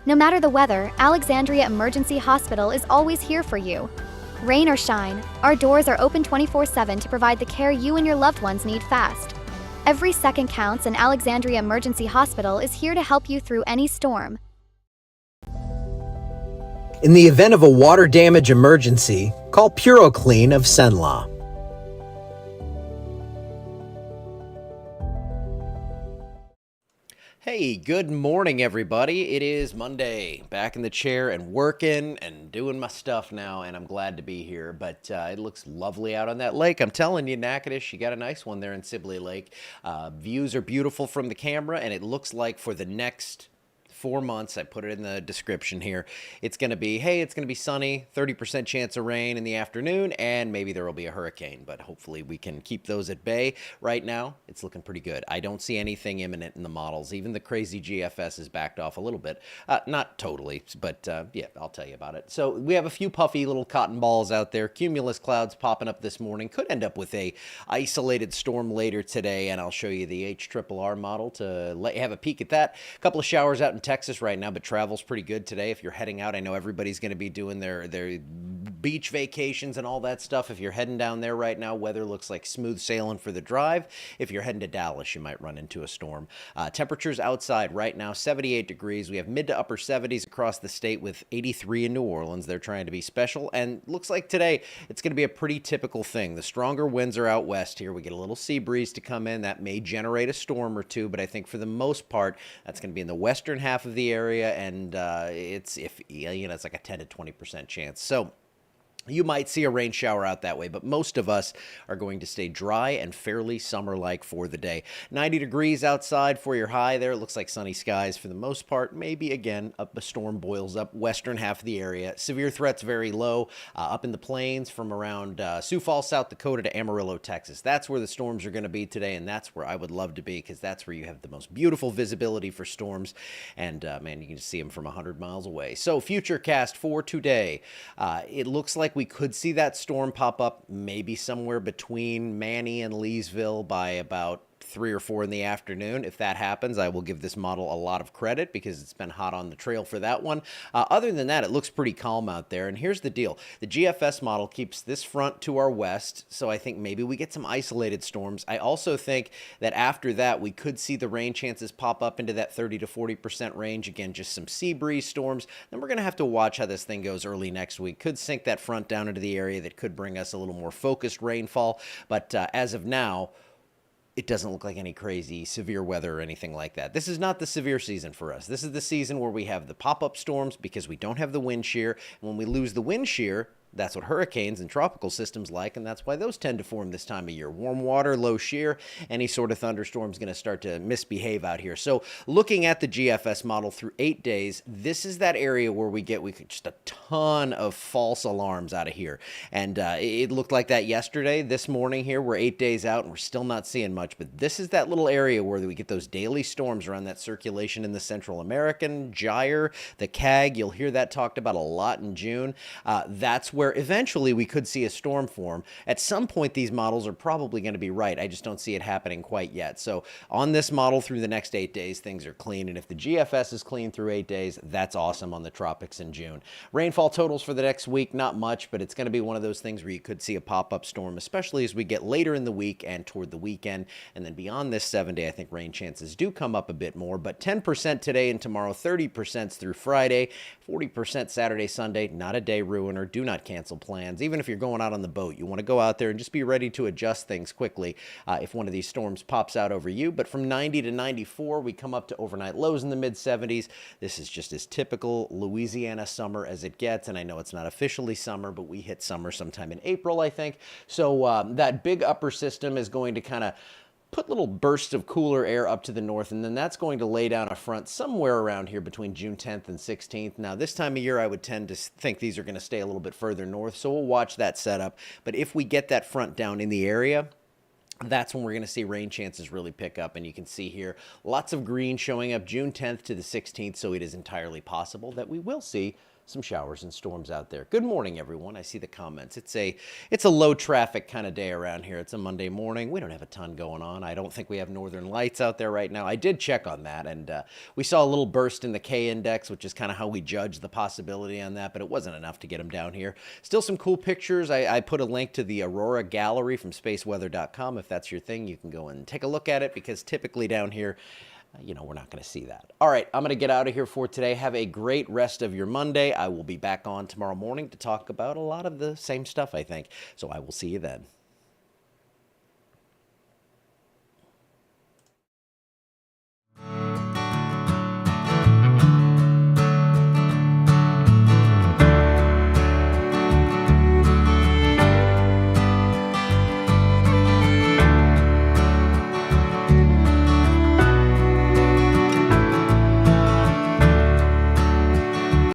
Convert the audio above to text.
No matter the weather, Alexandria Emergency Hospital is always here for you. Rain or shine, our doors are open 24/7 to provide the care you and your loved ones need fast. Every second counts, and Alexandria Emergency Hospital is here to help you through any storm. In the event of a water damage emergency, call PuroClean of Cenla. Hey, good morning, everybody. It is Monday, back in the chair and working and doing my stuff now, and I'm glad to be here. But it looks lovely out on that lake. I'm telling you, Natchitoches, you got a nice one there in Sibley Lake. Views are beautiful from the camera, and it looks like for the next 4 months, I put it in the description here, it's going to be, hey, it's going to be sunny, 30% chance of rain in the afternoon, and maybe there will be a hurricane, but hopefully we can keep those at bay. Right now, it's looking pretty good. I don't see anything imminent in the models. Even the crazy GFS has backed off a little bit. Not totally, but yeah, I'll tell you about it. So we have a few puffy little cotton balls out there. Cumulus clouds popping up this morning. Could end up with a isolated storm later today, and I'll show you the HRRR model to let you have a peek at that. A couple of showers out in Texas right now, but travel's pretty good today. If you're heading out, I know everybody's going to be doing their beach vacations and all that stuff. If you're heading down there right now, weather looks like smooth sailing for the drive. If you're heading to Dallas, you might run into a storm. Temperatures outside right now, 78 degrees. We have mid to upper 70s across the state with 83 in New Orleans. They're trying to be special, and looks like today it's going to be a pretty typical thing. The stronger winds are out west here. We get a little sea breeze to come in. That may generate a storm or two, but I think for the most part, that's going to be in the western half of the area, and it's like a 10 to 20% chance. So you might see a rain shower out that way, but most of us are going to stay dry and fairly summer-like for the day. 90 degrees outside for your high there. It looks like sunny skies for the most part. Maybe, again, a storm boils up western half of the area. Severe threats very low up in the plains from around Sioux Falls, South Dakota to Amarillo, Texas. That's where the storms are going to be today, and that's where I would love to be because that's where you have the most beautiful visibility for storms. And, man, you can just see them from 100 miles away. So, Futurecast for today. It looks like we could see that storm pop up maybe somewhere between Manny and Leesville by about 3 or 4 in the afternoon. If that happens, I will give this model a lot of credit because it's been hot on the trail for that one. Other than that, it looks pretty calm out there. And here's the deal. The GFS model keeps this front to our west, so I think maybe we get some isolated storms. I also think that after that, we could see the rain chances pop up into that 30 to 40% range. Again, just some sea breeze storms. Then we're going to have to watch how this thing goes early next week. Could sink that front down into the area that could bring us a little more focused rainfall. But as of now, it doesn't look like any crazy severe weather or anything like that. This is not the severe season for us. This is the season where we have the pop-up storms because we don't have the wind shear. And when we lose the wind shear, that's what hurricanes and tropical systems like, and that's why those tend to form this time of year. Warm water, low shear, any sort of thunderstorm is going to start to misbehave out here. So looking at the GFS model through 8 days, this is that area where we get just a ton of false alarms out of here. And it looked like that yesterday. This morning here, we're 8 days out, and we're still not seeing much. But this is that little area where we get those daily storms around that circulation in the Central American, Gyre, the CAG. You'll hear that talked about a lot in June. That's where eventually we could see a storm form. At some point, these models are probably going to be right. I just don't see it happening quite yet. So on this model through the next 8 days, things are clean. And if the GFS is clean through 8 days, that's awesome on the tropics in June. Rainfall totals for the next week, not much, but it's going to be one of those things where you could see a pop-up storm, especially as we get later in the week and toward the weekend. And then beyond this 7 day, I think rain chances do come up a bit more, but 10% today and tomorrow, 30% through Friday, 40% Saturday, Sunday. Not a day ruiner. Do not cancel plans. Even if you're going out on the boat, you want to go out there and just be ready to adjust things quickly if one of these storms pops out over you. But from 90 to 94, we come up to overnight lows in the mid-70s. This is just as typical Louisiana summer as it gets, and I know it's not officially summer, but we hit summer sometime in April, I think. So that big upper system is going to kind of put little bursts of cooler air up to the north, and then that's going to lay down a front somewhere around here between June 10th and 16th. Now, this time of year, I would tend to think these are going to stay a little bit further north, so we'll watch that setup. But if we get that front down in the area, that's when we're going to see rain chances really pick up. And you can see here lots of green showing up June 10th to the 16th, so it is entirely possible that we will see some showers and storms out there. Good morning, everyone. I see the comments. It's a low traffic kind of day around here. It's a Monday morning. We don't have a ton going on. I don't think we have northern lights out there right now. I did check on that, and we saw a little burst in the K index, which is kind of how we judge the possibility on that, but it wasn't enough to get them down here. Still some cool pictures. I put a link to the Aurora Gallery from spaceweather.com. If that's your thing, you can go and take a look at it, because typically down here, we're not going to see that. All right, I'm going to get out of here for today. Have a great rest of your Monday. I will be back on tomorrow morning to talk about a lot of the same stuff, I think. So I will see you then.